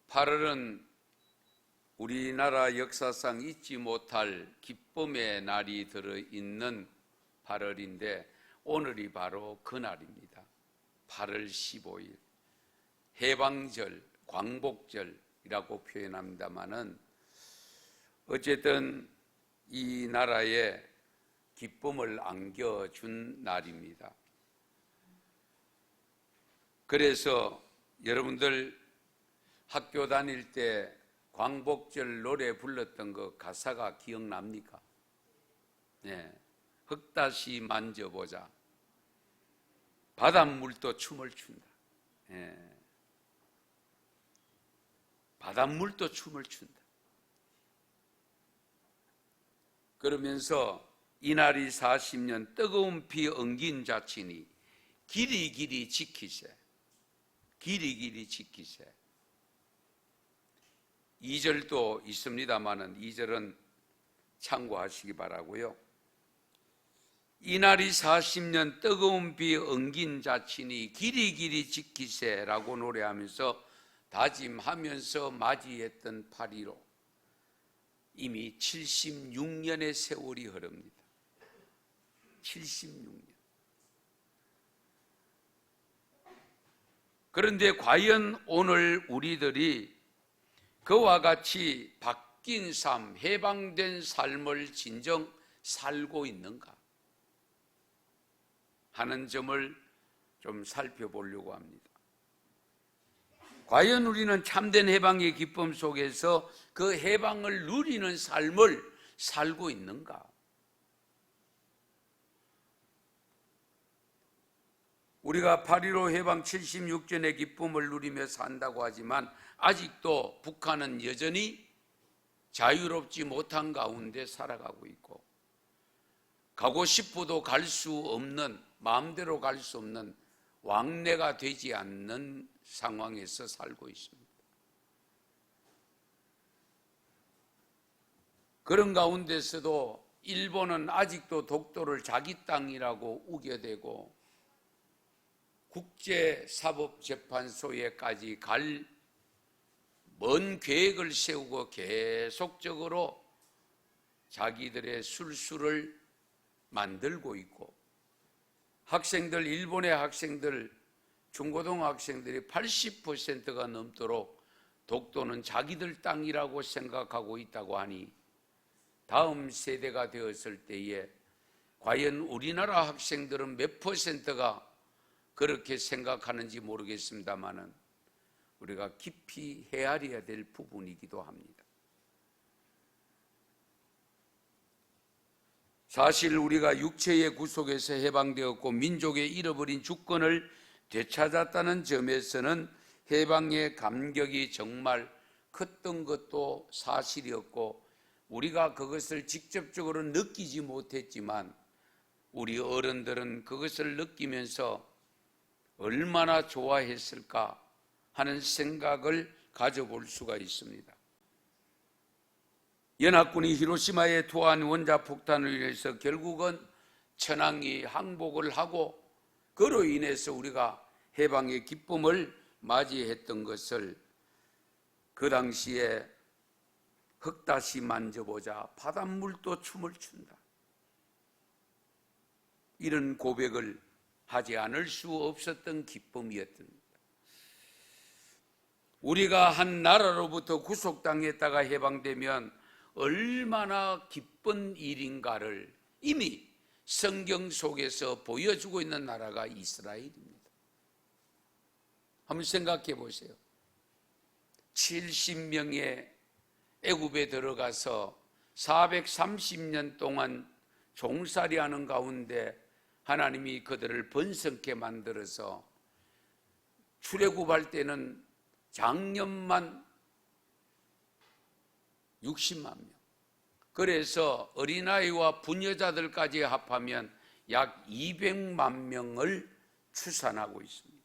8월은 우리나라 역사상 잊지 못할 기쁨의 날이 들어있는 8월인데 오늘이 바로 그 날입니다. 8월 15일 해방절, 광복절이라고 표현합니다마는 어쨌든 이 나라에 기쁨을 안겨준 날입니다. 그래서 여러분들 학교 다닐 때 광복절 노래 불렀던 그 가사가 기억납니까? 네. 흙다시 만져보자. 바닷물도 춤을 춘다. 네. 바닷물도 춤을 춘다. 그러면서 이날이 40년 뜨거운 피 엉긴 자치니 길이 길이 지키세. 길이 길이 지키세. 2절도 있습니다마는 2절은 참고하시기 바라고요. 이날이 40년 뜨거운 비 엉긴 자치니 길이 길이 지키세라고 노래하면서 다짐하면서 맞이했던 8.15 이미 76년의 세월이 흐릅니다. 76년. 그런데 과연 오늘 우리들이 그와 같이 바뀐 삶, 해방된 삶을 진정 살고 있는가 하는 점을 좀 살펴보려고 합니다. 과연 우리는 참된 해방의 기쁨 속에서 그 해방을 누리는 삶을 살고 있는가? 우리가 8.15 해방 76전의 기쁨을 누리며 산다고 하지만 아직도 북한은 여전히 자유롭지 못한 가운데 살아가고 있고 가고 싶어도 갈 수 없는, 마음대로 갈 수 없는 왕래가 되지 않는 상황에서 살고 있습니다. 그런 가운데서도 일본은 아직도 독도를 자기 땅이라고 우겨대고 국제사법재판소에까지 갈 먼 계획을 세우고 계속적으로 자기들의 술수를 만들고 있고 학생들, 일본의 학생들, 중고등학생들이 80%가 넘도록 독도는 자기들 땅이라고 생각하고 있다고 하니 다음 세대가 되었을 때에 과연 우리나라 학생들은 몇 %가 그렇게 생각하는지 모르겠습니다만은 우리가 깊이 헤아려야 될 부분이기도 합니다. 사실 우리가 육체의 구속에서 해방되었고 민족의 잃어버린 주권을 되찾았다는 점에서는 해방의 감격이 정말 컸던 것도 사실이었고 우리가 그것을 직접적으로 느끼지 못했지만 우리 어른들은 그것을 느끼면서 얼마나 좋아했을까 하는 생각을 가져볼 수가 있습니다. 연합군이 히로시마에 투하한 원자폭탄으로 인해서 결국은 천황이 항복을 하고 그로 인해서 우리가 해방의 기쁨을 맞이했던 것을 그 당시에 흙다시 만져보자 바닷물도 춤을 춘다. 이런 고백을 하지 않을 수 없었던 기쁨이었습니다. 우리가 한 나라로부터 구속당했다가 해방되면 얼마나 기쁜 일인가를 이미 성경 속에서 보여주고 있는 나라가 이스라엘입니다. 한번 생각해 보세요. 70명의 애굽에 들어가서 430년 동안 종살이하는 가운데 하나님이 그들을 번성케 만들어서 출애굽할 때는 장년만 60만 명. 그래서 어린아이와 부녀자들까지 합하면 약 200만 명을 추산하고 있습니다.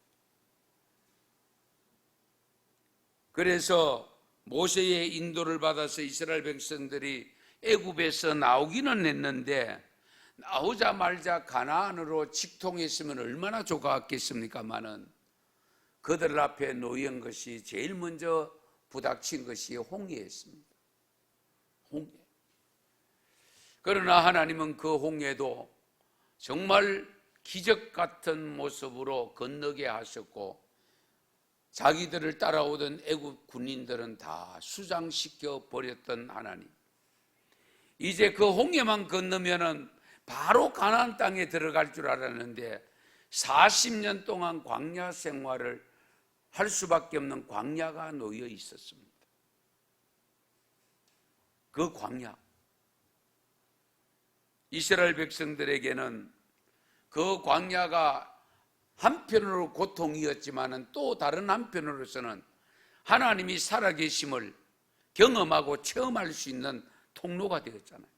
그래서 모세의 인도를 받아서 이스라엘 백성들이 애굽에서 나오기는 했는데 나오자마자 가나안으로 직통했으면 얼마나 좋았겠습니까마는 그들 앞에 놓인 것이 제일 먼저 부닥친 것이 홍해였습니다. 홍해. 그러나 하나님은 그 홍해도 정말 기적 같은 모습으로 건너게 하셨고, 자기들을 따라오던 애굽 군인들은 다 수장시켜 버렸던 하나님, 이제 그 홍해만 건너면은 바로 가나안 땅에 들어갈 줄 알았는데 40년 동안 광야 생활을 할 수밖에 없는 광야가 놓여 있었습니다. 그 광야, 이스라엘 백성들에게는 그 광야가 한편으로 고통이었지만은 또 다른 한편으로서는 하나님이 살아계심을 경험하고 체험할 수 있는 통로가 되었잖아요.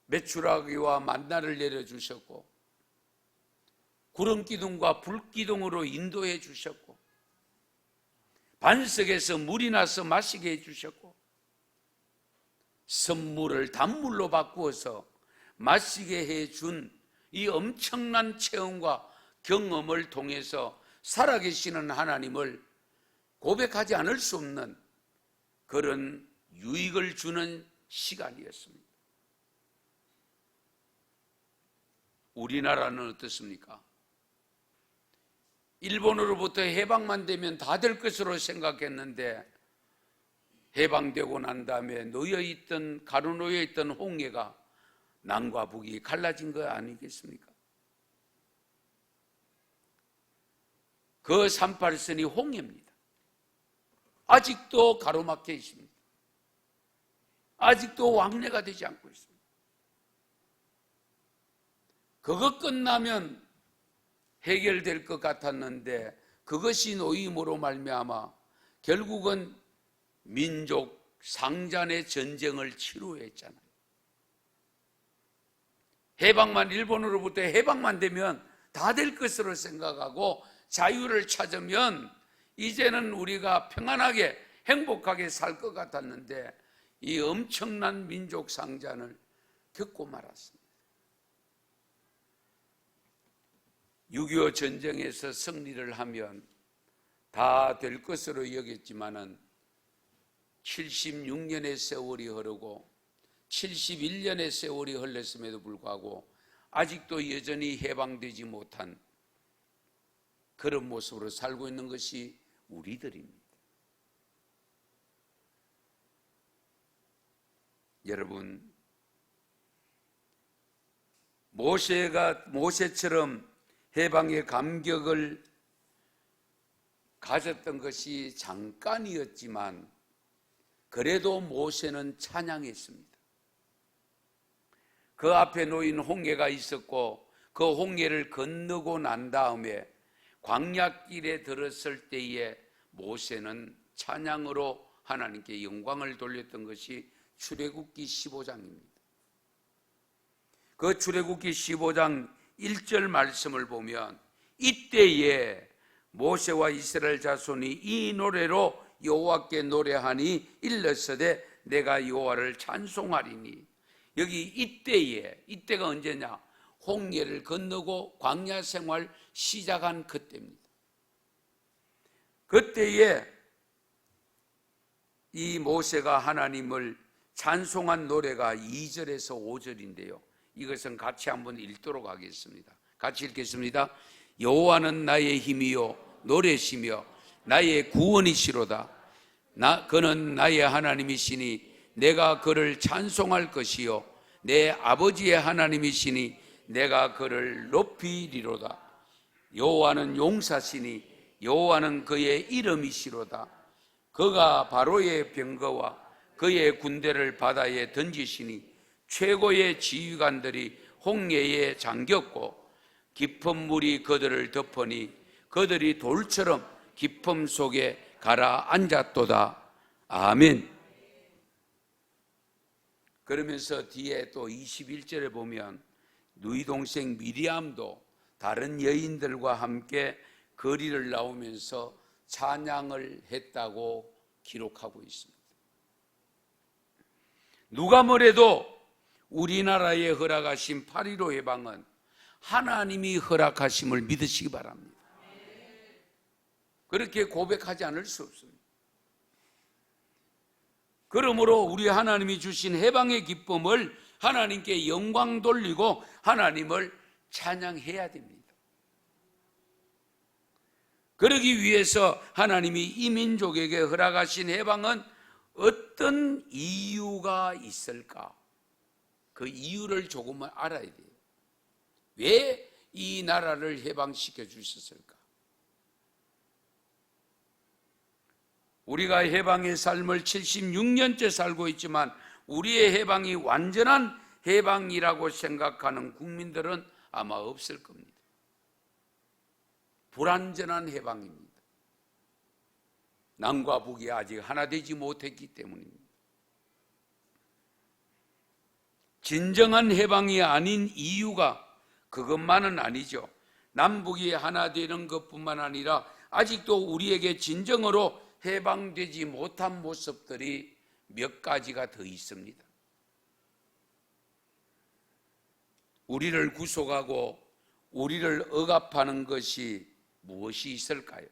메추라기와 만나를 내려주셨고, 구름 기둥과 불 기둥으로 인도해 주셨고, 반석에서 물이 나서 마시게 해 주셨고, 선물을 단물로 바꾸어서 마시게 해 준 이 엄청난 체험과 경험을 통해서 살아계시는 하나님을 고백하지 않을 수 없는 그런 유익을 주는 시간이었습니다. 우리나라는 어떻습니까? 일본으로부터 해방만 되면 다 될 것으로 생각했는데, 해방되고 난 다음에 놓여있던, 가로놓여있던 홍해가 남과 북이 갈라진 거 아니겠습니까? 그 38선이 홍해입니다. 아직도 가로막혀 있습니다. 아직도 왕래가 되지 않고 있습니다. 그것 끝나면 해결될 것 같았는데 그것이 놓임으로 말미암아 결국은 민족 상잔의 전쟁을 치루했잖아요. 해방만, 일본으로부터 해방만 되면 다 될 것으로 생각하고 자유를 찾으면 이제는 우리가 평안하게 행복하게 살 것 같았는데 이 엄청난 민족 상잔을 겪고 말았습니다. 6.25 전쟁에서 승리를 하면 다 될 것으로 여겼지만은 76년의 세월이 흐르고 71년의 세월이 흘렀음에도 불구하고 아직도 여전히 해방되지 못한 그런 모습으로 살고 있는 것이 우리들입니다. 여러분, 모세처럼 해방의 감격을 가졌던 것이 잠깐이었지만 그래도 모세는 찬양했습니다. 그 앞에 놓인 홍해가 있었고 그 홍해를 건너고 난 다음에 광야길에 들었을 때에 모세는 찬양으로 하나님께 영광을 돌렸던 것이 출애굽기 15장입니다. 그 출애굽기 15장 1절 말씀을 보면 이때에 모세와 이스라엘 자손이 이 노래로 여호와께 노래하니 일렀으되 내가 여호와를 찬송하리니. 여기 이때가 언제냐? 홍해를 건너고 광야 생활 시작한 그때입니다. 그때에 이 모세가 하나님을 찬송한 노래가 2절에서 5절인데요. 이것은 같이 한번 읽도록 하겠습니다. 같이 읽겠습니다. 여호와는 나의 힘이요 노래시며 나의 구원이시로다. 그는 나의 하나님이시니 내가 그를 찬송할 것이요 내 아버지의 하나님이시니 내가 그를 높이리로다. 여호와는 용사시니 여호와는 그의 이름이시로다. 그가 바로의 병거와 그의 군대를 바다에 던지시니 최고의 지휘관들이 홍해에 잠겼고 깊은 물이 그들을 덮으니 그들이 돌처럼 깊음 속에 가라앉았도다. 아멘. 그러면서 뒤에 또 21절에 보면 누이 동생 미리암도 다른 여인들과 함께 거리를 나오면서 찬양을 했다고 기록하고 있습니다. 누가 뭐래도 우리나라에 허락하신 8.15 해방은 하나님이 허락하심을 믿으시기 바랍니다. 그렇게 고백하지 않을 수 없습니다. 그러므로 우리 하나님이 주신 해방의 기쁨을 하나님께 영광 돌리고 하나님을 찬양해야 됩니다. 그러기 위해서 하나님이 이 민족에게 허락하신 해방은 어떤 이유가 있을까? 그 이유를 조금만 알아야 돼요. 왜 이 나라를 해방시켜 주셨을까? 우리가 해방의 삶을 76년째 살고 있지만 우리의 해방이 완전한 해방이라고 생각하는 국민들은 아마 없을 겁니다. 불완전한 해방입니다. 남과 북이 아직 하나 되지 못했기 때문입니다. 진정한 해방이 아닌 이유가 그것만은 아니죠. 남북이 하나 되는 것뿐만 아니라 아직도 우리에게 진정으로 해방되지 못한 모습들이 몇 가지가 더 있습니다. 우리를 구속하고 우리를 억압하는 것이 무엇이 있을까요?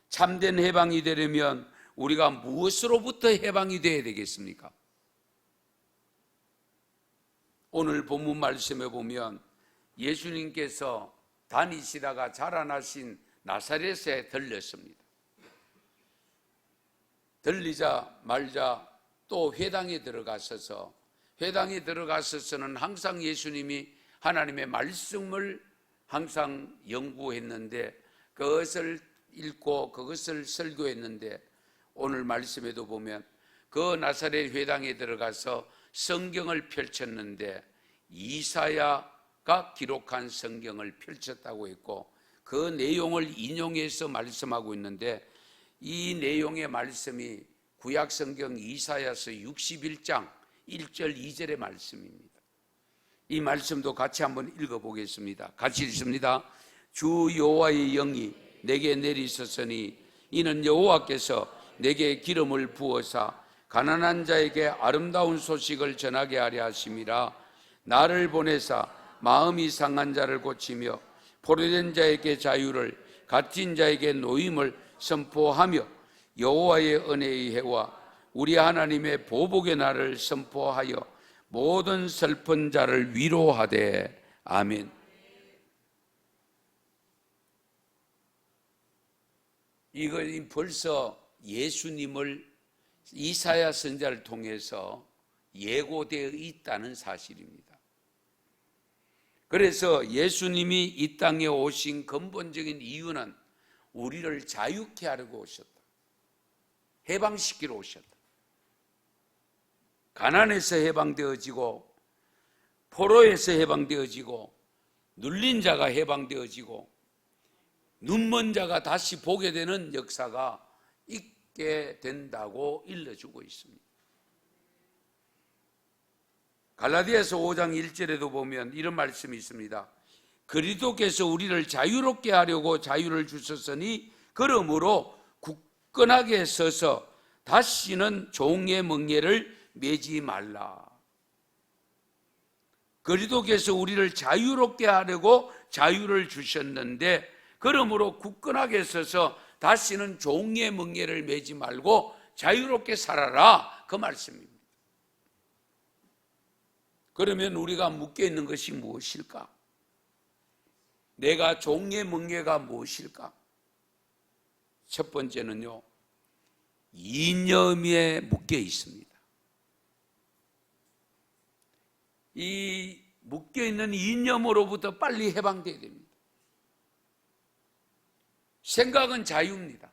참된 해방이 되려면 우리가 무엇으로부터 해방이 되어야 되겠습니까? 오늘 본문 말씀에 보면 예수님께서 다니시다가 자라나신 나사렛에 들렸습니다. 들리자 말자 또 회당에 들어가서는 항상 예수님이 하나님의 말씀을 항상 연구했는데 그것을 읽고 그것을 설교했는데 오늘 말씀에도 보면 그 나사렛 회당에 들어가서 성경을 펼쳤는데 이사야가 기록한 성경을 펼쳤다고 했고 그 내용을 인용해서 말씀하고 있는데 이 내용의 말씀이 구약성경 이사야서 61장 1절 2절의 말씀입니다. 이 말씀도 같이 한번 읽어보겠습니다. 같이 읽습니다. 주 여호와의 영이 내게 내리셨으니 이는 여호와께서 내게 기름을 부어사 가난한 자에게 아름다운 소식을 전하게 하려 하심이라. 나를 보내사 마음이 상한 자를 고치며 포로된 자에게 자유를 갇힌 자에게 노임을 선포하며 여호와의 은혜의 해와 우리 하나님의 보복의 날을 선포하여 모든 슬픈 자를 위로하되 아멘. 이거 벌써 예수님을 이사야 선지자를 통해서 예고되어 있다는 사실입니다. 그래서 예수님이 이 땅에 오신 근본적인 이유는 우리를 자유케 하려고 오셨다. 해방시키러 오셨다. 가난에서 해방되어지고 포로에서 해방되어지고 눌린 자가 해방되어지고 눈먼 자가 다시 보게 되는 역사가 있게 된다고 일러주고 있습니다. 갈라디아서 5장 1절에도 보면 이런 말씀이 있습니다. 그리스도께서 우리를 자유롭게 하려고 자유를 주셨으니 그러므로 굳건하게 서서 다시는 종의 멍에를 매지 말라. 그리스도께서 우리를 자유롭게 하려고 자유를 주셨는데 그러므로 굳건하게 서서 다시는 종의 멍에를 매지 말고 자유롭게 살아라, 그 말씀입니다. 그러면 우리가 묶여 있는 것이 무엇일까? 내가 종의 멍에가 무엇일까? 첫 번째는요, 이념에 묶여 있습니다. 이 묶여 있는 이념으로부터 빨리 해방되어야 됩니다. 생각은 자유입니다.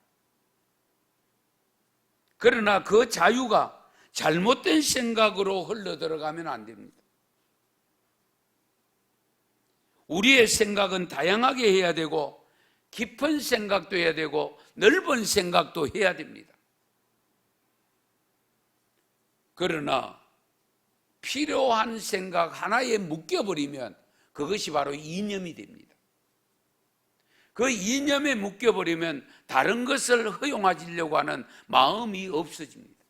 그러나 그 자유가 잘못된 생각으로 흘러들어가면 안 됩니다. 우리의 생각은 다양하게 해야 되고 깊은 생각도 해야 되고 넓은 생각도 해야 됩니다. 그러나 필요한 생각 하나에 묶여버리면 그것이 바로 이념이 됩니다. 그 이념에 묶여버리면 다른 것을 허용하려고 하는 마음이 없어집니다.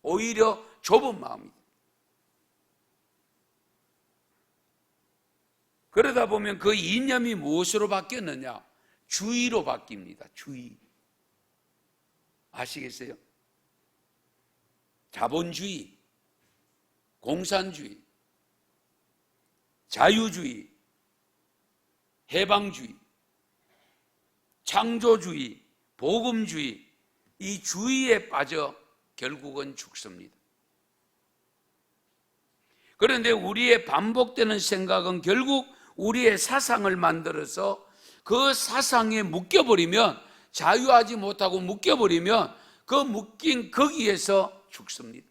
오히려 좁은 마음입니다. 그러다 보면 그 이념이 무엇으로 바뀌었느냐? 주의로 바뀝니다. 주의. 아시겠어요? 자본주의, 공산주의, 자유주의, 해방주의, 창조주의, 복음주의, 이 주의에 빠져 결국은 죽습니다. 그런데 우리의 반복되는 생각은 결국 우리의 사상을 만들어서 그 사상에 묶여버리면, 자유하지 못하고 묶여버리면 그 묶인 거기에서 죽습니다.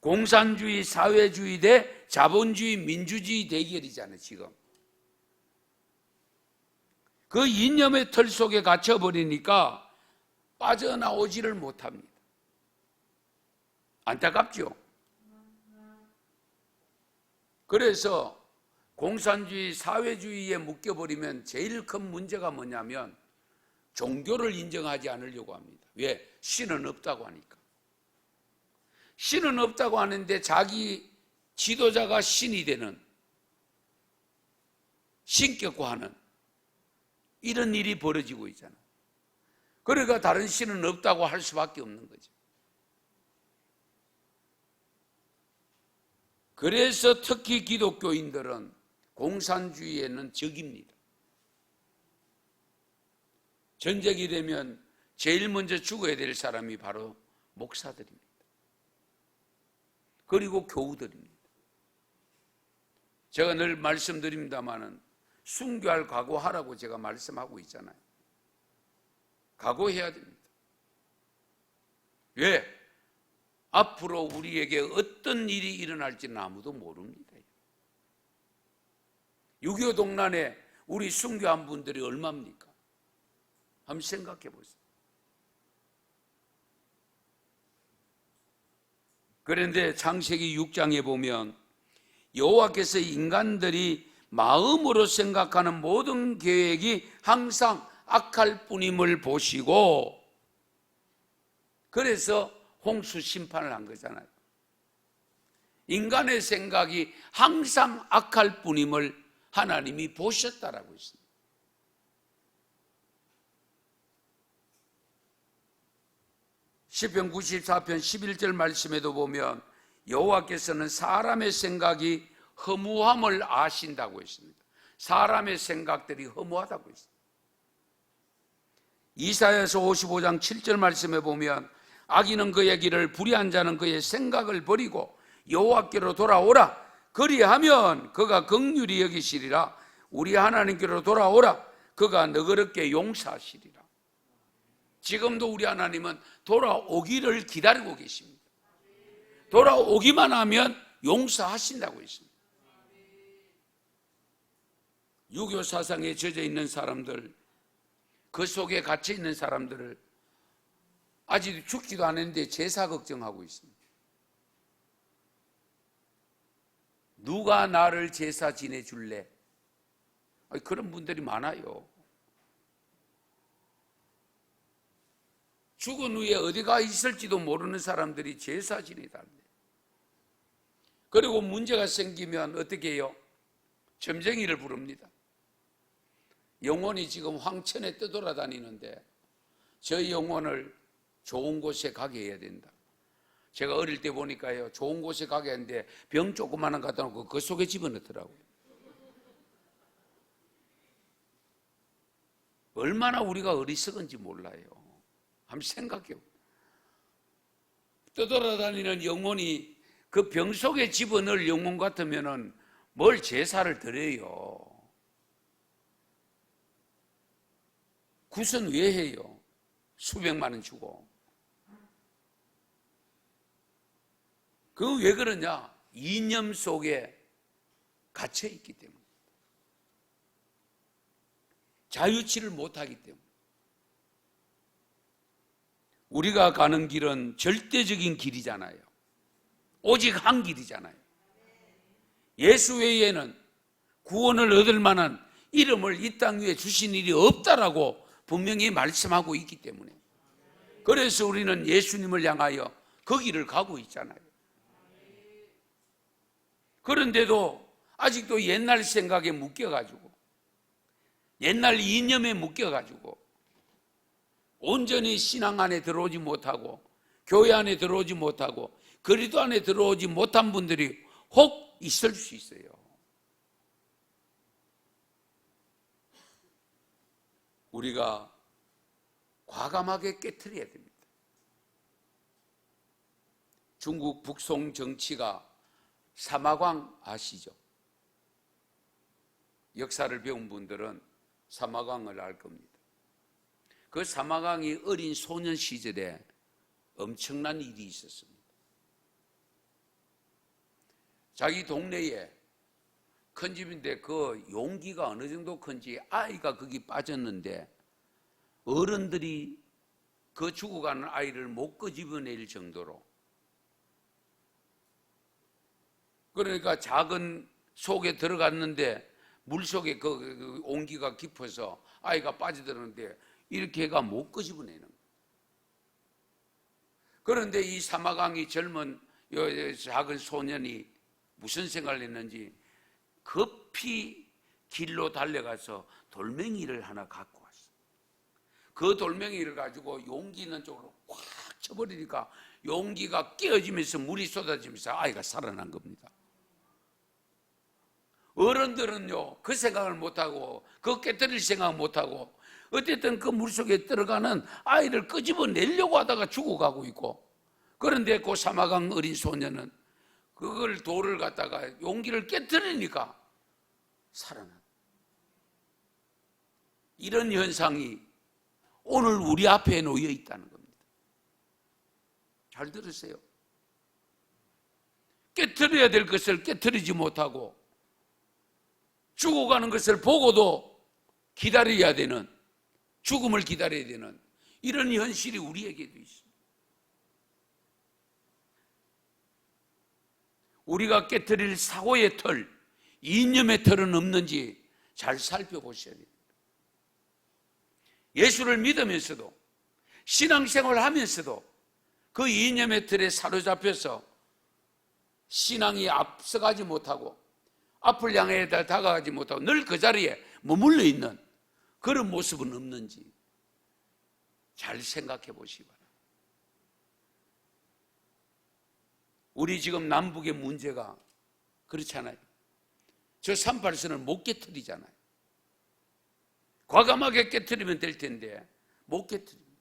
공산주의, 사회주의 대 자본주의, 민주주의 대결이잖아요, 지금. 그 이념의 틀 속에 갇혀버리니까 빠져나오지를 못합니다. 안타깝죠? 그래서 공산주의, 사회주의에 묶여버리면 제일 큰 문제가 뭐냐면 종교를 인정하지 않으려고 합니다. 왜? 신은 없다고 하니까. 신은 없다고 하는데 자기 지도자가 신이 되는, 신격화하는 이런 일이 벌어지고 있잖아요. 그러니까 다른 신은 없다고 할 수밖에 없는 거죠. 그래서 특히 기독교인들은 공산주의에는 적입니다. 전쟁이 되면 제일 먼저 죽어야 될 사람이 바로 목사들입니다. 그리고 교우들입니다. 제가 늘 말씀드립니다마는 순교할 각오하라고 제가 말씀하고 있잖아요. 각오해야 됩니다. 왜? 앞으로 우리에게 어떤 일이 일어날지는 아무도 모릅니다. 6.25 동란에 우리 순교한 분들이 얼마입니까? 한번 생각해 보세요. 그런데 창세기 6장에 보면 여호와께서 인간들이 마음으로 생각하는 모든 계획이 항상 악할 뿐임을 보시고, 그래서 홍수 심판을 한 거잖아요. 인간의 생각이 항상 악할 뿐임을 하나님이 보셨다라고 했습니다. 시편 94편 11절 말씀에도 보면 여호와께서는 사람의 생각이 허무함을 아신다고 했습니다. 사람의 생각들이 허무하다고 했습니다. 이사야서 55장 7절 말씀에 보면 악인은 그의 길을, 불의한 자는 그의 생각을 버리고 여호와께로 돌아오라. 그리하면 그가 긍휼히 여기시리라. 우리 하나님께로 돌아오라. 그가 너그럽게 용서하시리라. 지금도 우리 하나님은 돌아오기를 기다리고 계십니다. 돌아오기만 하면 용서하신다고 했습니다. 유교 사상에 젖어 있는 사람들, 그 속에 갇혀 있는 사람들을 아직 죽지도 않았는데 제사 걱정하고 있습니다. 누가 나를 제사 지내줄래? 그런 분들이 많아요. 죽은 후에 어디가 있을지도 모르는 사람들이 제사 지내달래. 그리고 문제가 생기면 어떻게 해요? 점쟁이를 부릅니다. 영혼이 지금 황천에 떠돌아다니는데 저 영혼을 좋은 곳에 가게 해야 된다. 제가 어릴 때 보니까요, 좋은 곳에 가게 했는데 병 조그마한 거 갖다 놓고 그 속에 집어넣더라고요. 얼마나 우리가 어리석은지 몰라요. 한번 생각해요. 떠돌아다니는 영혼이 그 병 속에 집어넣을 영혼 같으면은 뭘 제사를 드려요? 구선 왜 해요? 수백만 원 주고. 그건 왜 그러냐? 이념 속에 갇혀 있기 때문에. 자유치를 못하기 때문에. 우리가 가는 길은 절대적인 길이잖아요. 오직 한 길이잖아요. 예수 외에는 구원을 얻을 만한 이름을 이 땅 위에 주신 일이 없다라고 분명히 말씀하고 있기 때문에. 그래서 우리는 예수님을 향하여 그 길을 가고 있잖아요. 그런데도 아직도 옛날 생각에 묶여가지고, 옛날 이념에 묶여가지고 온전히 신앙 안에 들어오지 못하고 교회 안에 들어오지 못하고 그리스도 안에 들어오지 못한 분들이 혹 있을 수 있어요. 우리가 과감하게 깨트려야 됩니다. 중국 북송 정치가 사마광 아시죠? 역사를 배운 분들은 사마광을 알 겁니다. 그 사마광이 어린 소년 시절에 엄청난 일이 있었습니다. 자기 동네에 큰 집인데 그 용기가 어느 정도 큰지 아이가 거기 빠졌는데 어른들이 그 죽어가는 아이를 못 끄집어낼 정도로, 그러니까 작은 속에 들어갔는데 물속에 그 온기가 깊어서 아이가 빠져들었는데 이렇게 해가 못 끄집어내는 거예요. 그런데 이 사마강이 젊은 작은 소년이 무슨 생각을 했는지 급히 길로 달려가서 돌멩이를 하나 갖고 왔어. 그 돌멩이를 가지고 용기 있는 쪽으로 꽉 쳐버리니까 용기가 깨어지면서 물이 쏟아지면서 아이가 살아난 겁니다. 어른들은요 그 생각을 못하고 그 깨뜨릴 생각을 못하고 어쨌든 그 물속에 들어가는 아이를 끄집어내려고 하다가 죽어가고 있고, 그런데 그 사마강 어린 소년은 그걸 돌을 갖다가 용기를 깨뜨리니까 살아난, 이런 현상이 오늘 우리 앞에 놓여 있다는 겁니다. 잘 들으세요. 깨뜨려야 될 것을 깨뜨리지 못하고 죽어가는 것을 보고도 기다려야 되는, 죽음을 기다려야 되는 이런 현실이 우리에게도 있습니다. 우리가 깨뜨릴 사고의 털, 이념의 털은 없는지 잘 살펴보셔야 됩니다. 예수를 믿으면서도 신앙생활을 하면서도 그 이념의 틀에 사로잡혀서 신앙이 앞서가지 못하고 앞을 향해 다가가지 못하고 늘 그 자리에 머물러 있는 그런 모습은 없는지 잘 생각해 보시기 바랍니다. 우리 지금 남북의 문제가 그렇잖아요. 저 38선을 못 깨트리잖아요. 과감하게 깨트리면 될 텐데 못 깨트립니다.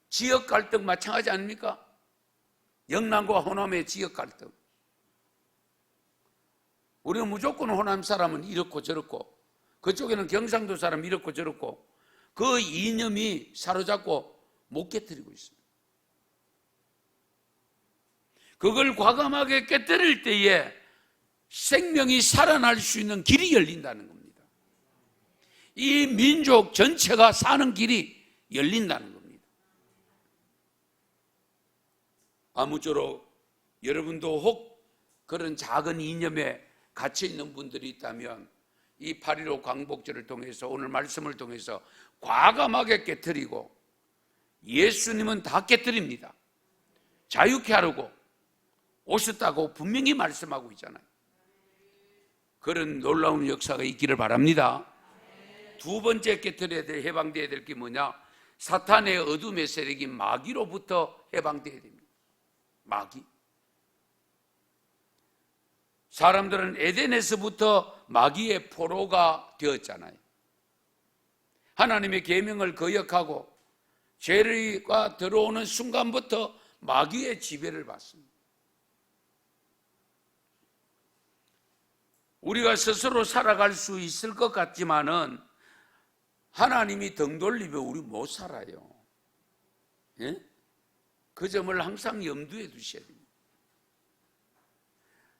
지역 갈등 마찬가지 아닙니까? 영남과 호남의 지역 갈등. 우리는 무조건 호남 사람은 이렇고 저렇고 그쪽에는 경상도 사람 이렇고 저렇고 그 이념이 사로잡고 못 깨뜨리고 있습니다. 그걸 과감하게 깨뜨릴 때에 생명이 살아날 수 있는 길이 열린다는 겁니다. 이 민족 전체가 사는 길이 열린다는 겁니다. 아무쪼록 여러분도 혹 그런 작은 이념에 갇혀 있는 분들이 있다면 이 8.15 광복절을 통해서 오늘 말씀을 통해서 과감하게 깨트리고, 예수님은 다 깨트립니다. 자유케 하려고 오셨다고 분명히 말씀하고 있잖아요. 그런 놀라운 역사가 있기를 바랍니다. 두 번째 깨트려야 될, 해방되어야 될 게 뭐냐? 사탄의 어둠의 세력인 마귀로부터 해방되어야 됩니다. 마귀. 사람들은 에덴에서부터 마귀의 포로가 되었잖아요. 하나님의 계명을 거역하고 죄가 들어오는 순간부터 마귀의 지배를 받습니다. 우리가 스스로 살아갈 수 있을 것 같지만은 하나님이 등 돌리면 우리 못 살아요. 예? 그 점을 항상 염두에 두셔야 됩니다.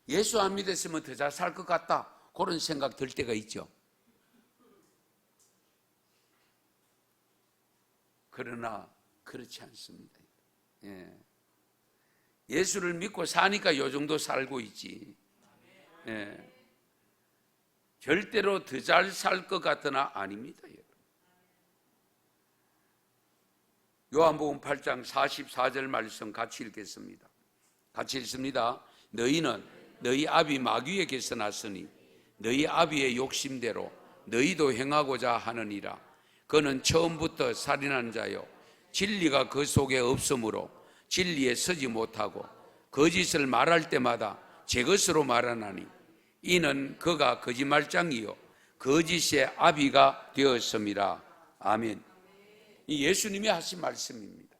예수 안 믿었으면 더 잘 살 것 같다, 그런 생각 들 때가 있죠. 그러나 그렇지 않습니다. 예. 예수를 믿고 사니까 요 정도 살고 있지. 예. 절대로 더 잘 살 것 같으나 아닙니다. 요한복음 8장 44절 말씀 같이 읽겠습니다. 같이 읽습니다. 너희는 너희 아비 마귀에게서 났으니 너희 아비의 욕심대로 너희도 행하고자 하느니라. 그는 처음부터 살인한 자요 진리가 그 속에 없으므로 진리에 서지 못하고 거짓을 말할 때마다 제 것으로 말하나니 이는 그가 거짓말장이요 거짓의 아비가 되었음이라. 아멘. 이 예수님이 하신 말씀입니다.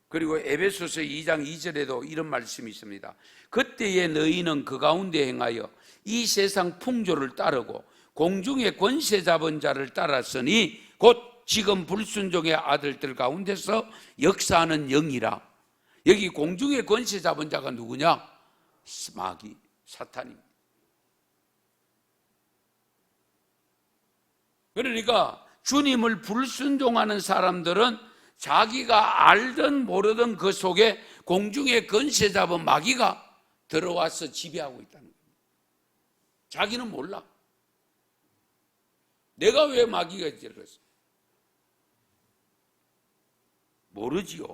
그리고 에베소서 2장 2절에도 이런 말씀이 있습니다. 그때에 너희는 그 가운데 행하여 이 세상 풍조를 따르고 공중의 권세 잡은 자를 따랐으니 곧 지금 불순종의 아들들 가운데서 역사하는 영이라. 여기 공중의 권세 잡은 자가 누구냐? 마귀, 사탄입니다. 그러니까 주님을 불순종하는 사람들은 자기가 알든 모르든 그 속에 공중의 권세 잡은 마귀가 들어와서 지배하고 있다는 겁니다. 자기는 몰라. 내가 왜 마귀가 들어갔어? 모르지요.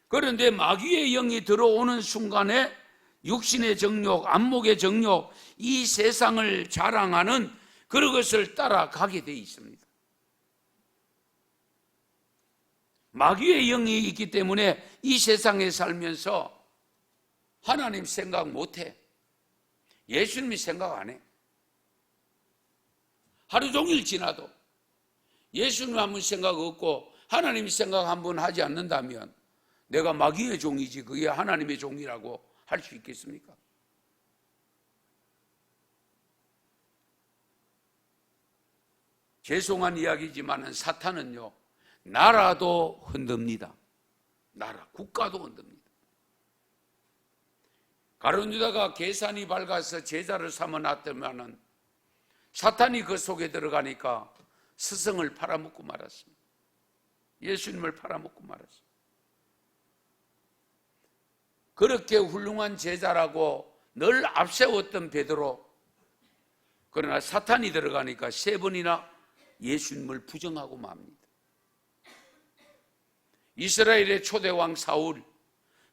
그런데 마귀의 영이 들어오는 순간에 육신의 정욕, 안목의 정욕, 이 세상을 자랑하는 그런 것을 따라가게 돼 있습니다. 마귀의 영이 있기 때문에 이 세상에 살면서 하나님 생각 못해. 예수님이 생각 안 해. 하루 종일 지나도 예수님 한 번 생각 없고 하나님 생각 한 번 하지 않는다면 내가 마귀의 종이지 그게 하나님의 종이라고 할 수 있겠습니까? 죄송한 이야기지만 사탄은요 나라도 흔듭니다. 나라, 국가도 흔듭니다. 가룟 유다가 계산이 밝아서 제자를 삼아놨더만은 사탄이 그 속에 들어가니까 스승을 팔아먹고 말았습니다. 예수님을 팔아먹고 말았습니다. 그렇게 훌륭한 제자라고 늘 앞세웠던 베드로, 그러나 사탄이 들어가니까 3번이나 예수님을 부정하고 맙니다. 이스라엘의 초대왕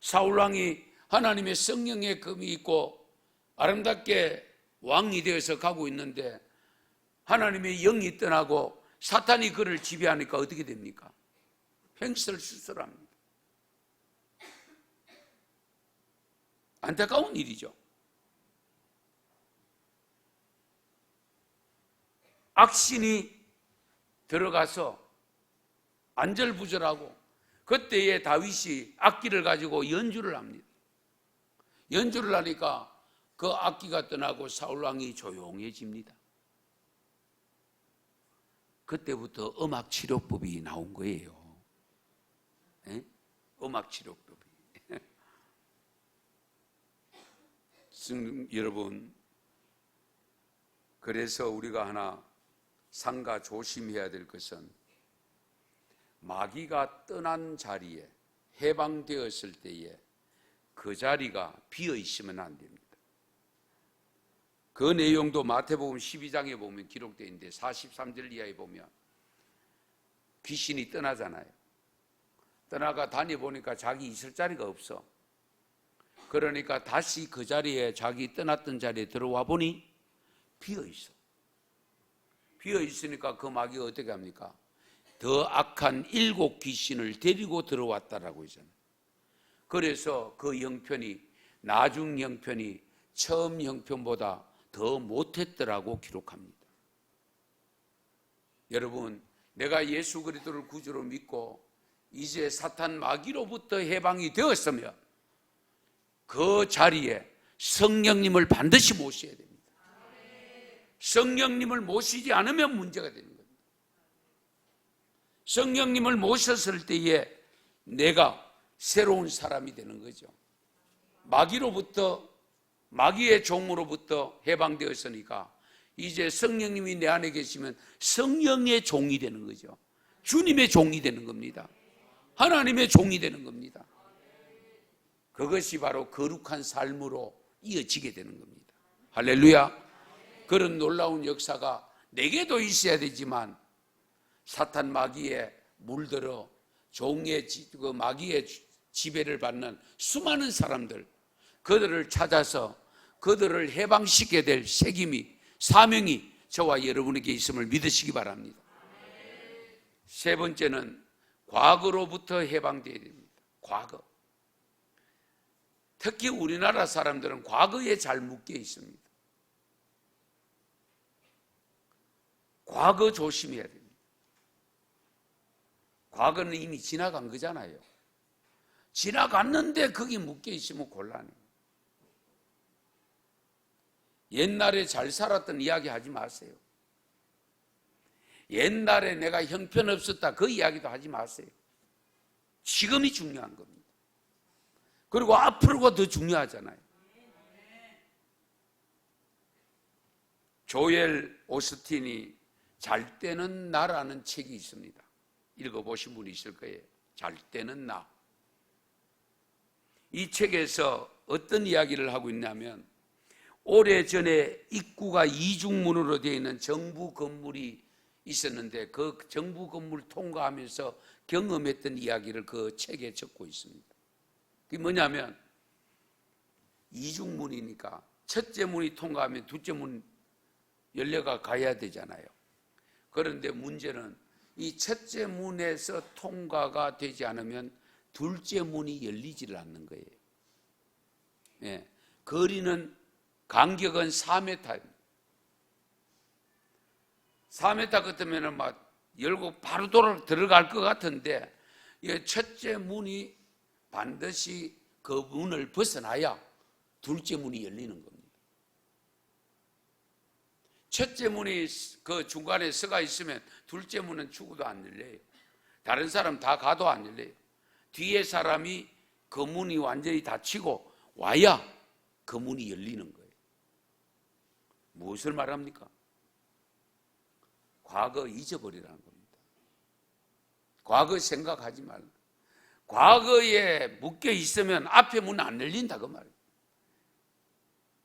사울왕이 하나님의 성령의 금이 있고 아름답게 왕이 되어서 가고 있는데 하나님의 영이 떠나고 사탄이 그를 지배하니까 어떻게 됩니까? 횡설수설합니다. 안타까운 일이죠. 악신이 들어가서 안절부절하고 그때에 다윗이 악기를 가지고 연주를 합니다. 연주를 하니까 그 악기가 떠나고 사울왕이 조용해집니다. 그때부터 음악치료법이 나온 거예요. 네? 음악치료법이. 여러분, 그래서 우리가 하나 삼가 조심해야 될 것은 마귀가 떠난 자리에 해방되었을 때에 그 자리가 비어 있으면 안 됩니다. 그 내용도 마태복음 12장에 보면 기록되어 있는데 43절 이하에 보면 귀신이 떠나잖아요. 떠나가 다녀보니까 자기 있을 자리가 없어. 그러니까 다시 그 자리에 자기 떠났던 자리에 들어와 보니 비어 있어. 비어 있으니까 그 마귀가 어떻게 합니까? 더 악한 7 귀신을 데리고 들어왔다라고 했잖아요. 그래서 그 형편이 나중 형편이 처음 형편보다 더 못했더라고 기록합니다. 여러분, 내가 예수 그리스도를 구주로 믿고 이제 사탄 마귀로부터 해방이 되었으면 그 자리에 성령님을 반드시 모셔야 됩니다. 성령님을 모시지 않으면 문제가 되는 겁니다. 성령님을 모셨을 때에 내가 새로운 사람이 되는 거죠. 마귀의 종으로부터 해방되었으니까 이제 성령님이 내 안에 계시면 성령의 종이 되는 거죠. 주님의 종이 되는 겁니다. 하나님의 종이 되는 겁니다. 그것이 바로 거룩한 삶으로 이어지게 되는 겁니다. 할렐루야. 그런 놀라운 역사가 내게도 있어야 되지만 사탄 마귀에 물들어 종의 그 마귀의 지배를 받는 수많은 사람들, 그들을 찾아서 그들을 해방시켜야 될 책임이, 사명이 저와 여러분에게 있음을 믿으시기 바랍니다. 세 번째는 과거로부터 해방되어야 됩니다. 과거. 특히 우리나라 사람들은 과거에 잘 묶여 있습니다. 과거 조심해야 됩니다. 과거는 이미 지나간 거잖아요. 지나갔는데 거기 묶여 있으면 곤란해요. 옛날에 잘 살았던 이야기 하지 마세요. 옛날에 내가 형편없었다 그 이야기도 하지 마세요. 지금이 중요한 겁니다. 그리고 앞으로가 더 중요하잖아요. 조엘 오스틴이 잘 때는 나라는 책이 있습니다. 읽어보신 분이 있을 거예요. 잘 때는 나. 이 책에서 어떤 이야기를 하고 있냐면 오래전에 입구가 이중문으로 되어 있는 정부 건물이 있었는데 그 정부 건물 통과하면서 경험했던 이야기를 그 책에 적고 있습니다. 그게 뭐냐면 이중문이니까 첫째 문이 통과하면 둘째 문 열려가 가야 되잖아요. 그런데 문제는 이 첫째 문에서 통과가 되지 않으면 둘째 문이 열리지를 않는 거예요. 예, 거리는 간격은 4m입니다. 4m 같으면 막 열고 바로 들어갈 것 같은데 이 첫째 문이 반드시 그 문을 벗어나야 둘째 문이 열리는 겁니다. 첫째 문이 그 중간에 서가 있으면 둘째 문은 죽어도 안 열려요. 다른 사람 다 가도 안 열려요. 뒤에 사람이 그 문이 완전히 닫히고 와야 그 문이 열리는 거예요. 무엇을 말합니까? 과거 잊어버리라는 겁니다. 과거 생각하지 말라. 과거에 묶여 있으면 앞에 문 안 열린다 그 말이에요.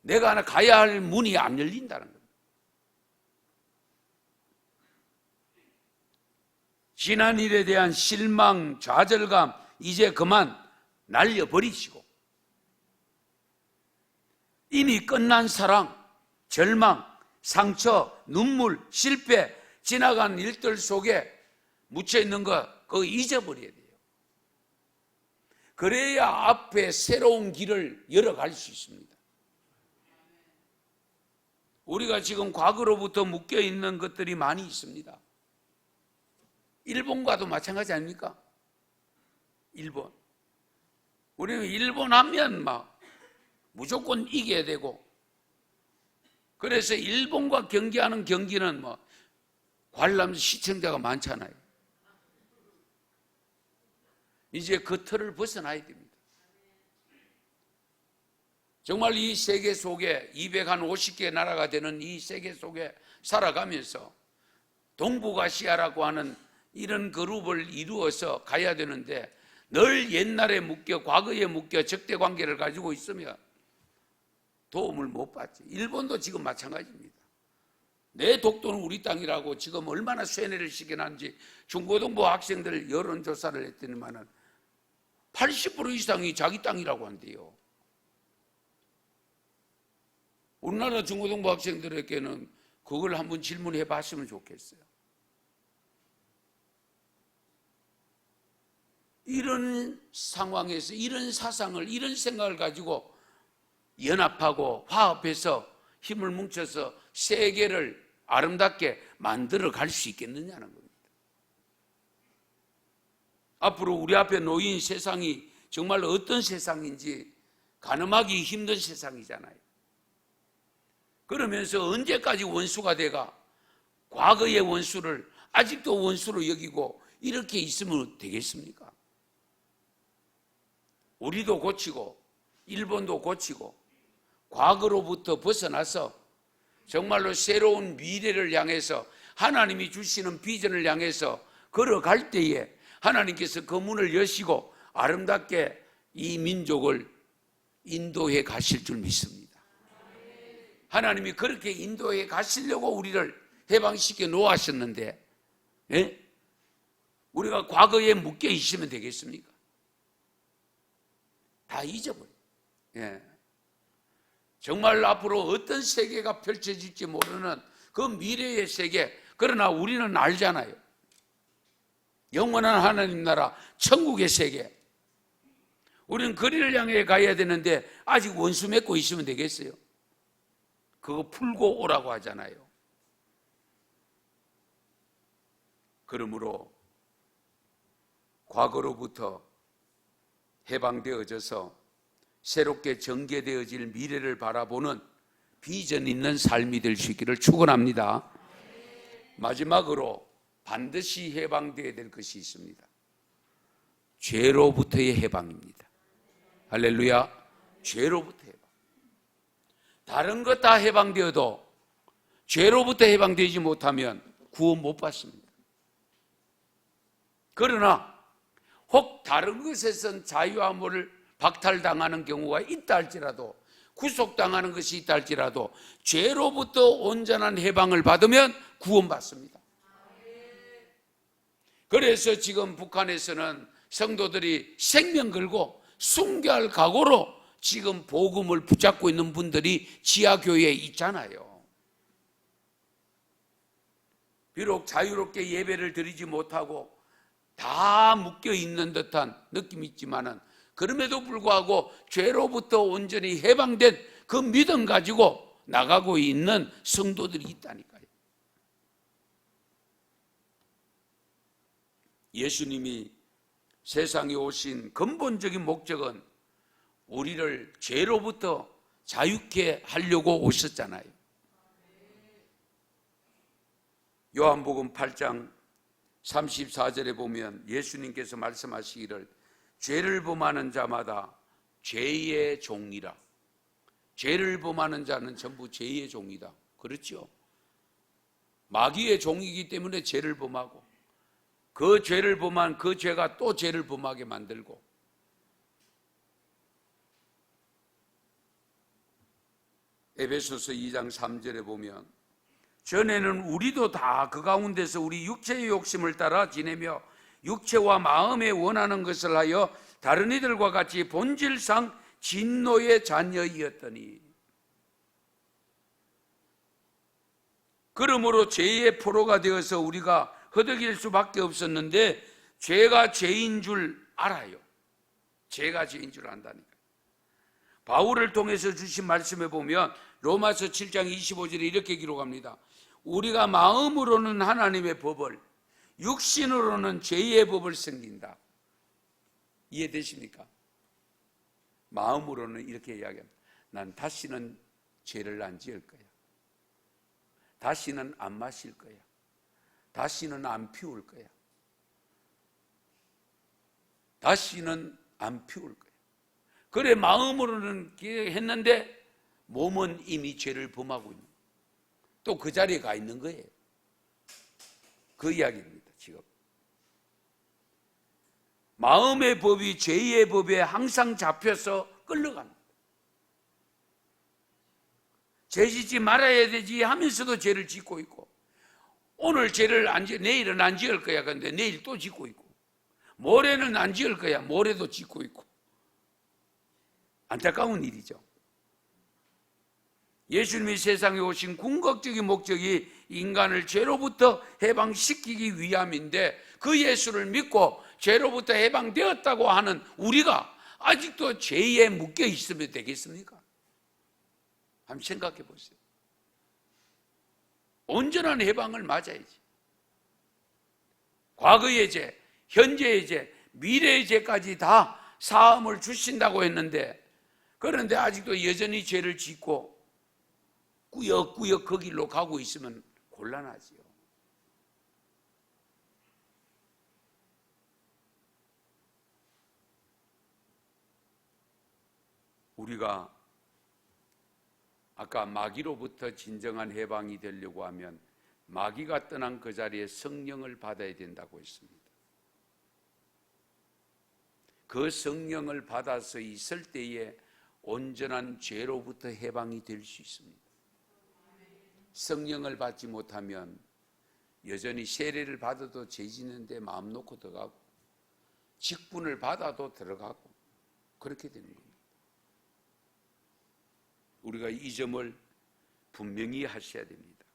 내가 하나 가야 할 문이 안 열린다는 겁니다. 지난 일에 대한 실망, 좌절감 이제 그만 날려버리시고 이미 끝난 사랑, 절망, 상처, 눈물, 실패, 지나간 일들 속에 묻혀있는 거 그거 잊어버려야 돼요. 그래야 앞에 새로운 길을 열어갈 수 있습니다. 우리가 지금 과거로부터 묶여있는 것들이 많이 있습니다. 일본과도 마찬가지 아닙니까? 일본. 우리는 일본 하면 막 무조건 이겨야 되고 그래서 일본과 경기하는 경기는 뭐 관람 시청자가 많잖아요. 이제 그 틀을 벗어나야 됩니다. 정말 이 세계 속에 250개 나라가 되는 이 세계 속에 살아가면서 동북아시아라고 하는 이런 그룹을 이루어서 가야 되는데 늘 옛날에 묶여 과거에 묶여 적대 관계를 가지고 있으면 도움을 못 받지. 일본도 지금 마찬가지입니다. 내 독도는 우리 땅이라고 지금 얼마나 쇠뇌를 시켜놨는지 중고등부 학생들 여론조사를 했더니만은 80% 이상이 자기 땅이라고 한대요. 우리나라 중고등부 학생들에게는 그걸 한번 질문해 봤으면 좋겠어요. 이런 상황에서 이런 사상을, 이런 생각을 가지고 연합하고 화합해서 힘을 뭉쳐서 세계를 아름답게 만들어 갈 수 있겠느냐는 겁니다. 앞으로 우리 앞에 놓인 세상이 정말 어떤 세상인지 가늠하기 힘든 세상이잖아요. 그러면서 언제까지 원수가 돼가 과거의 원수를 아직도 원수로 여기고 이렇게 있으면 되겠습니까? 우리도 고치고 일본도 고치고 과거로부터 벗어나서 정말로 새로운 미래를 향해서 하나님이 주시는 비전을 향해서 걸어갈 때에 하나님께서 그 문을 여시고 아름답게 이 민족을 인도해 가실 줄 믿습니다. 하나님이 그렇게 인도해 가시려고 우리를 해방시켜 놓으셨는데 우리가 과거에 묶여 있으면 되겠습니까? 다 잊어버려요. 정말 앞으로 어떤 세계가 펼쳐질지 모르는 그 미래의 세계. 그러나 우리는 알잖아요. 영원한 하나님 나라, 천국의 세계. 우리는 거리를 향해 가야 되는데 아직 원수 맺고 있으면 되겠어요? 그거 풀고 오라고 하잖아요. 그러므로 과거로부터 해방되어져서 새롭게 전개되어질 미래를 바라보는 비전 있는 삶이 될 수 있기를 축원합니다. 마지막으로 반드시 해방되어야 될 것이 있습니다. 죄로부터의 해방입니다. 할렐루야. 죄로부터 해방. 다른 것 다 해방되어도 죄로부터 해방되지 못하면 구원 못 받습니다. 그러나 혹 다른 것에선 자유함을 박탈당하는 경우가 있다 할지라도, 구속당하는 것이 있다 할지라도 죄로부터 온전한 해방을 받으면 구원받습니다. 그래서 지금 북한에서는 성도들이 생명 걸고 순교할 각오로 지금 복음을 붙잡고 있는 분들이 지하교회에 있잖아요. 비록 자유롭게 예배를 드리지 못하고 다 묶여 있는 듯한 느낌이 있지만은 그럼에도 불구하고 죄로부터 온전히 해방된 그 믿음 가지고 나가고 있는 성도들이 있다니까요. 예수님이 세상에 오신 근본적인 목적은 우리를 죄로부터 자유케 하려고 오셨잖아요. 요한복음 8장 34절에 보면 예수님께서 말씀하시기를 죄를 범하는 자마다 죄의 종이라. 죄를 범하는 자는 전부 죄의 종이다. 그렇죠? 마귀의 종이기 때문에 죄를 범하고 그 죄를 범한 그 죄가 또 죄를 범하게 만들고, 에베소서 2장 3절에 보면 전에는 우리도 다 그 가운데서 우리 육체의 욕심을 따라 지내며 육체와 마음에 원하는 것을 하여 다른 이들과 같이 본질상 진노의 자녀이었더니, 그러므로 죄의 포로가 되어서 우리가 허덕일 수밖에 없었는데 죄가 죄인 줄 알아요. 죄가 죄인 줄 안다니까. 바울을 통해서 주신 말씀에 보면 로마서 7장 25절에 이렇게 기록합니다. 우리가 마음으로는 하나님의 법을, 육신으로는 죄의 법을 섬긴다. 이해되십니까? 마음으로는 이렇게 이야기합니다. 난 다시는 죄를 안 지을 거야. 다시는 안 마실 거야. 다시는 안 피울 거야. 다시는 안 피울 거야. 그래 마음으로는 했는데 몸은 이미 죄를 범하고 있는, 또 그 자리에 가 있는 거예요. 그 이야기입니다. 지금 마음의 법이 죄의 법에 항상 잡혀서 끌려갑니다. 죄 짓지 말아야 되지 하면서도 죄를 짓고 있고, 오늘 죄를 내일은 안 지을 거야. 그런데 내일 또 짓고 있고, 모레는 안 지을 거야. 모레도 짓고 있고. 안타까운 일이죠. 예수님이 세상에 오신 궁극적인 목적이 인간을 죄로부터 해방시키기 위함인데, 그 예수를 믿고 죄로부터 해방되었다고 하는 우리가 아직도 죄에 묶여 있으면 되겠습니까? 한번 생각해 보세요. 온전한 해방을 맞아야지. 과거의 죄, 현재의 죄, 미래의 죄까지 다 사함을 주신다고 했는데, 그런데 아직도 여전히 죄를 짓고 꾸역꾸역 그 길로 가고 있으면 곤란하지요. 우리가 아까 마귀로부터 진정한 해방이 되려고 하면 마귀가 떠난 그 자리에 성령을 받아야 된다고 했습니다. 그 성령을 받아서 있을 때에 온전한 죄로부터 해방이 될 수 있습니다. 성령을 받지 못하면 여전히 세례를 받아도 죄 짓는데 마음 놓고 들어가고, 직분을 받아도 들어가고, 그렇게 되는 겁니다. 우리가 이 점을 분명히 하셔야 됩니다.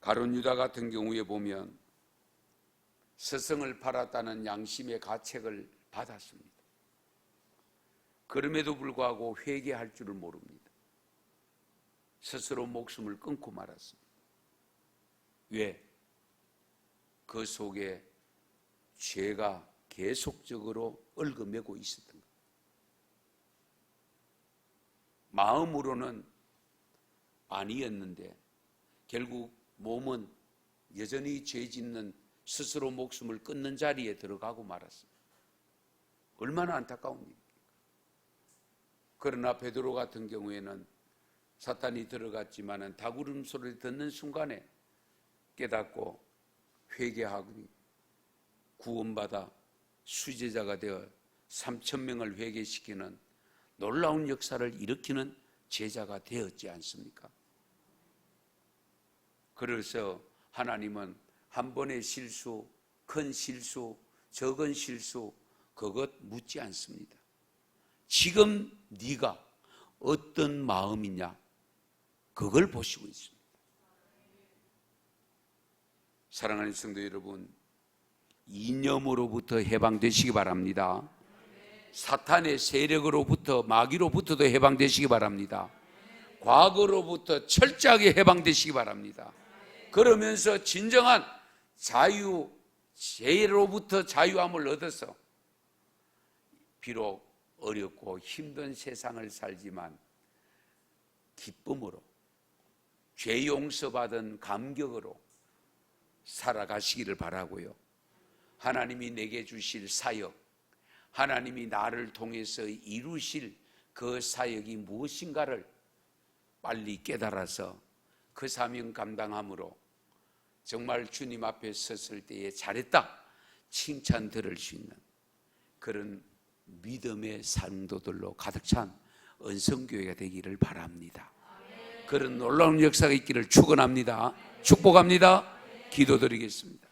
가룟 유다 같은 경우에 보면 스승을 팔았다는 양심의 가책을 받았습니다. 그럼에도 불구하고 회개할 줄을 모릅니다. 스스로 목숨을 끊고 말았습니다. 왜? 그 속에 죄가 계속적으로 얽어매고 있었던 거예요. 마음으로는 아니었는데 결국 몸은 여전히 죄 짓는 스스로 목숨을 끊는 자리에 들어가고 말았습니다. 얼마나 안타까운 일입니까? 그러나 베드로 같은 경우에는 사탄이 들어갔지만은 닭울음 소리를 듣는 순간에 깨닫고 회개하고 구원받아 수제자가 되어 3,000명을 회개시키는 놀라운 역사를 일으키는 제자가 되었지 않습니까? 그래서 하나님은 한 번의 실수, 큰 실수, 적은 실수 그것 묻지 않습니다. 지금 네가 어떤 마음이냐 그걸 보시고 있습니다. 사랑하는 성도 여러분, 이념으로부터 해방되시기 바랍니다. 사탄의 세력으로부터 마귀로부터도 해방되시기 바랍니다. 과거로부터 철저하게 해방되시기 바랍니다. 그러면서 진정한 자유, 죄로부터 자유함을 얻어서 비록 어렵고 힘든 세상을 살지만 기쁨으로 죄 용서받은 감격으로 살아가시기를 바라고요. 하나님이 내게 주실 사역, 하나님이 나를 통해서 이루실 그 사역이 무엇인가를 빨리 깨달아서 그 사명 감당함으로 정말 주님 앞에 섰을 때에 잘했다 칭찬 들을 수 있는 그런 믿음의 성도들로 가득 찬 은성교회가 되기를 바랍니다. 그런 놀라운 역사가 있기를 축원합니다. 축복합니다. 기도드리겠습니다.